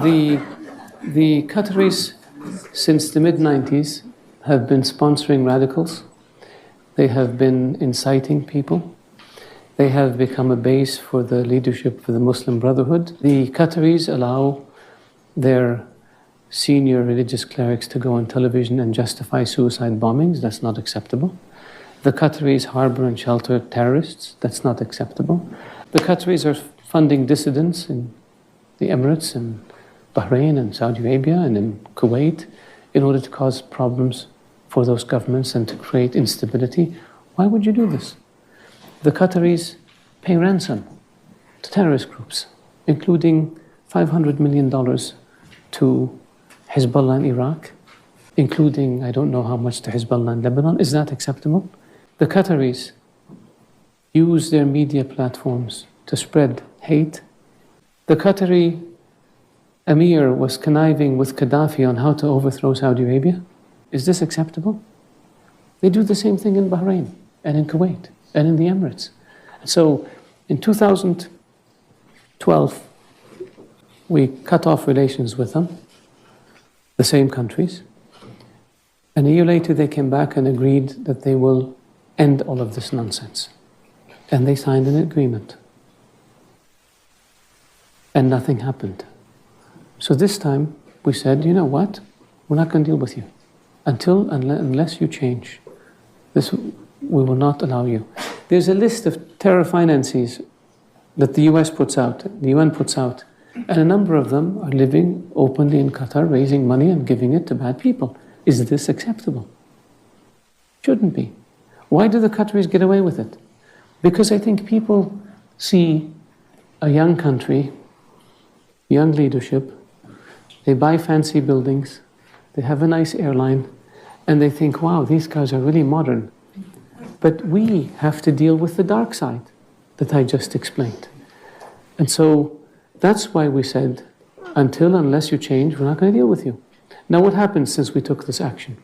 The Qataris, since the mid-90s, have been sponsoring radicals. They have been inciting people. They have become a base for the leadership for the Muslim Brotherhood. The Qataris allow their senior religious clerics to go on television and justify suicide bombings. That's not acceptable. The Qataris harbor and shelter terrorists. That's not acceptable. The Qataris are funding dissidents in the Emirates and Bahrain and Saudi Arabia and in Kuwait in order to cause problems for those governments and to create instability. Why would you do this? The Qataris pay ransom to terrorist groups, including $500 million to Hezbollah in Iraq, including I don't know how much to Hezbollah in Lebanon. Is that acceptable? The Qataris use their media platforms to spread hate. The Qatari Emir was conniving with Gaddafi on how to overthrow Saudi Arabia. Is this acceptable? They do the same thing in Bahrain and in Kuwait and in the Emirates. So in 2012, we cut off relations with them, the same countries. And a year later, they came back and agreed that they will end all of this nonsense. And they signed an agreement. And nothing happened. So this time, we said, you know what? We're not going to deal with you. Unless you change. We will not allow you. There's a list of terror financiers that the US puts out, the UN puts out, and a number of them are living openly in Qatar, raising money and giving it to bad people. Is this acceptable? Shouldn't be. Why do the Qataris get away with it? Because I think people see a young country, young leadership, they buy fancy buildings, they have a nice airline, and they think, wow, these guys are really modern. But we have to deal with the dark side that I just explained. And so that's why we said, unless you change, we're not going to deal with you. Now what happened since we took this action?